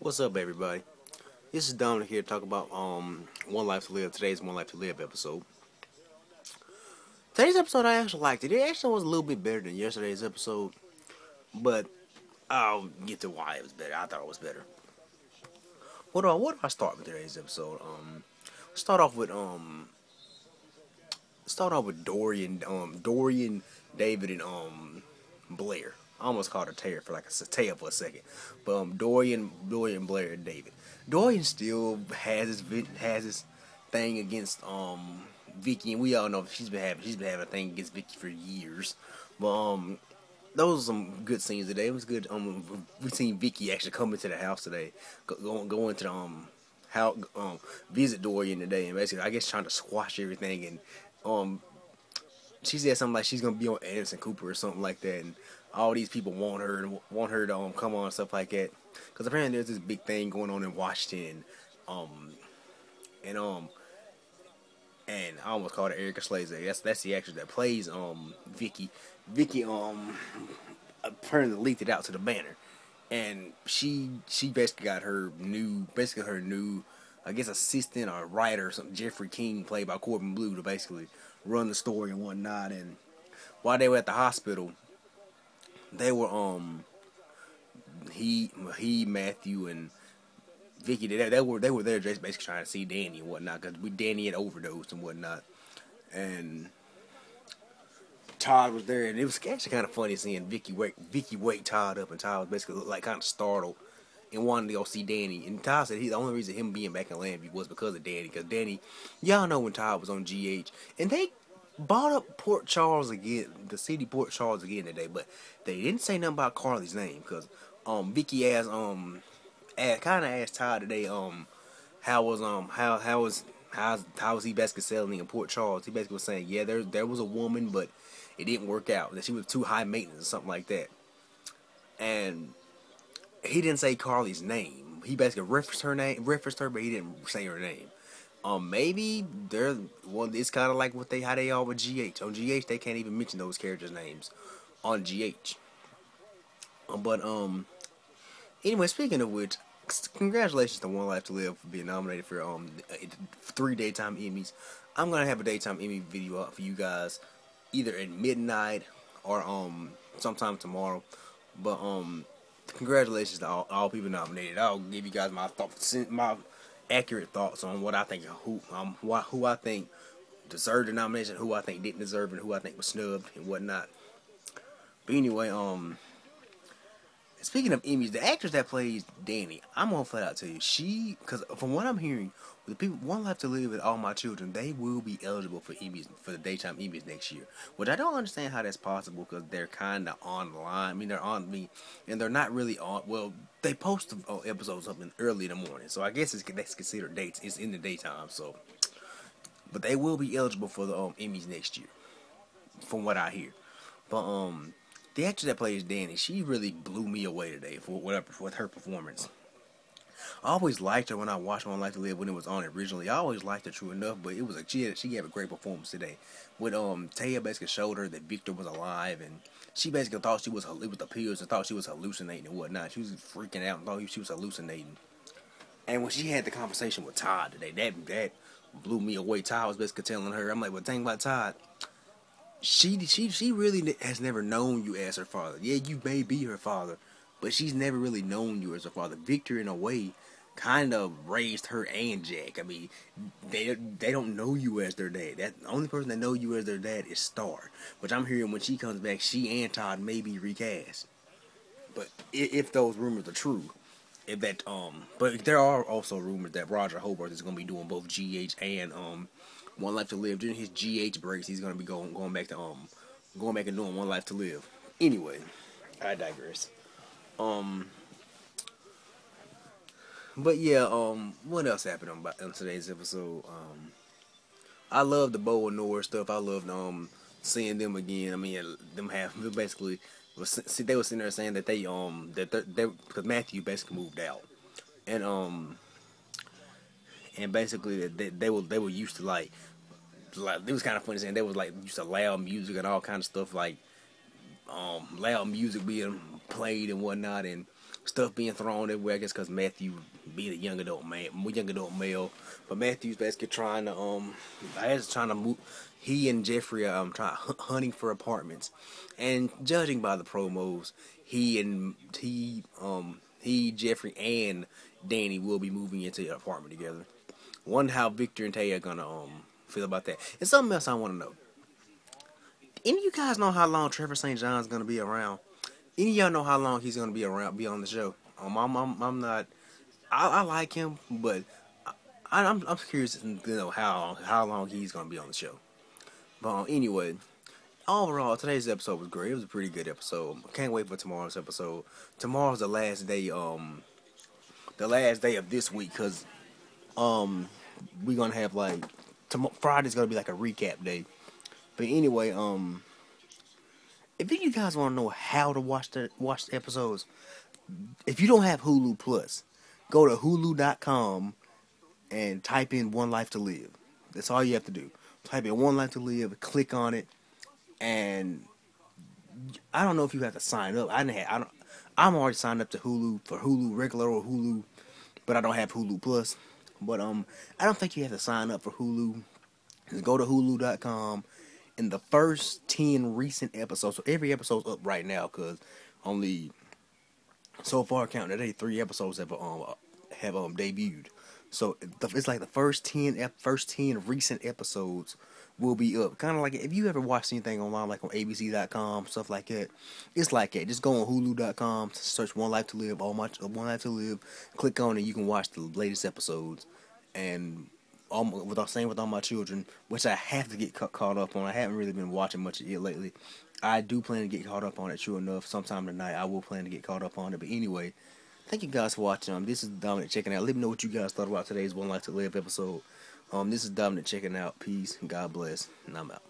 What's up, everybody? This is Dominic here to talk about One Life to Live. Today's One Life to Live episode. Today's episode, I actually liked it. It actually was a little bit better than yesterday's episode, but I'll get to why it was better. I thought it was better. What do I start with today's episode? Start off with Dorian, David, and Blair. I almost called her Taya for Taya for a second, but Dorian, Blair, and David. Dorian still has his thing against Vicky, and we all know she's been having a thing against Vicky for years. But those are some good scenes today. It was good. We seen Vicky actually come into the house today, go into the how visit Dorian today, and basically I guess trying to squash everything. And she said something like she's gonna be on Anderson Cooper or something like that, and all these people want her to come on and stuff like that. Because apparently there's this big thing going on in Washington, and I almost called her Erica Slade. That's the actress that plays Vicky. Vicky apparently leaked it out to the Banner, and she basically got her new I guess assistant or writer or something, Jeffrey King, played by Corbin Blue, to basically run the story and whatnot. And while they were at the hospital, they were Matthew and Vicky, they were there just basically trying to see Danny and whatnot, because Danny had overdosed and whatnot. And Todd was there, and it was actually kind of funny seeing Vicky wake Todd up, and Todd was basically like kind of startled and wanted to go see Danny. And Todd said the only reason him being back in Lambie was because of Danny, because Danny, y'all know when Todd was on GH, and they bought up Port Charles again, the city Port Charles again today, but they didn't say nothing about Carly's name, because Vicky asked Todd today how was he basically selling in Port Charles. He basically was saying, yeah, there was a woman, but it didn't work out, that she was too high maintenance or something like that. And he didn't say Carly's name. He basically referenced her, but he didn't say her name. Maybe it's kind of like how they are with GH. On GH, they can't even mention those characters' names on GH. But anyway, speaking of which, congratulations to One Life to Live for being nominated for 3 daytime Emmys. I'm gonna have a daytime Emmy video up for you guys either at midnight or sometime tomorrow. But congratulations to all people nominated. I'll give you guys my accurate thoughts on what I think, who I think deserved the nomination, who I think didn't deserve it, and who I think was snubbed and whatnot. But anyway, speaking of Emmys, the actress that plays Danny, I'm gonna flat out tell you, because from what I'm hearing, the people One Life to Live and All My Children, they will be eligible for Emmys, for the daytime Emmys next year. Which I don't understand how that's possible, because they're kind of online. I mean, they're on me, and they're not really on. Well, they post the episodes up early in the morning, so I guess that's considered dates. It's in the daytime, so. But they will be eligible for the Emmys next year, from what I hear. But the actress that plays Danny, she really blew me away today with her performance. I always liked her when I watched One Life to Live when it was on originally. I always liked her, true enough, but it was she gave a great performance today. When Taya basically showed her that Victor was alive, and she basically thought it was the pills, and thought she was hallucinating and whatnot. She was freaking out and thought she was hallucinating. And when she had the conversation with Todd today, that blew me away. Todd was basically telling her, I'm like, well, think about Todd. She really has never known you as her father. Yeah, you may be her father, but she's never really known you as her father. Victor, in a way, kind of raised her and Jack. I mean, they don't know you as their dad. The only person that know you as their dad is Star. Which I'm hearing when she comes back, she and Todd may be recast. But if those rumors are true, but there are also rumors that Roger Hobarth is going to be doing both GH and One Life to Live. During his GH breaks, he's going to be going back and doing One Life to Live. Anyway, I digress. But yeah, what else happened on today's episode? I love the Bo and Nora stuff. I loved seeing them again. I mean, they were sitting there saying that they because Matthew basically moved out, and basically that they were used to like it was kind of funny saying they was like used to loud music and all kind of stuff, like loud music being played and whatnot, and stuff being thrown everywhere. I guess because Matthew being a young adult male, but Matthew's basically trying to move. He and Jeffrey are hunting for apartments, and judging by the promos, Jeffrey and Danny will be moving into an apartment together. Wonder how Victor and Tay are gonna feel about that. And something else I want to know. Any of you guys know how long Trevor St. John's gonna be around? Any of y'all know how long he's gonna be on the show? I'm not. I like him, but I'm curious to know how long he's gonna be on the show. But anyway, overall, today's episode was great. It was a pretty good episode. Can't wait for tomorrow's episode. Tomorrow's the last day. The last day of this week, cause we're gonna have like Friday's gonna be like a recap day. But anyway, if you guys want to know how to watch the episodes, if you don't have Hulu Plus, go to Hulu.com and type in One Life to Live. That's all you have to do. Type in One Life to Live, click on it, and I don't know if you have to sign up. I'm already signed up to Hulu for Hulu regular or Hulu, but I don't have Hulu Plus. But I don't think you have to sign up for Hulu. Just go to Hulu.com. In the first 10 recent episodes, so every episode's up right now, because only so far counting today 3 episodes have debuted. So it's like the first 10 recent episodes will be up. Kind of like if you ever watched anything online, like on ABC.com, stuff like that. It's like that. Just go on Hulu.com, search One Life to Live, One Life to Live. Click on it, you can watch the latest episodes. And with all my children, which I have to get caught up on. I haven't really been watching much of it lately. I do plan to get caught up on it, true enough. Sometime tonight, I will plan to get caught up on it. But anyway, thank you guys for watching. This is Dominic checking out. Let me know what you guys thought about today's One Life to Live episode. This is Dominic checking out. Peace and God bless. And I'm out.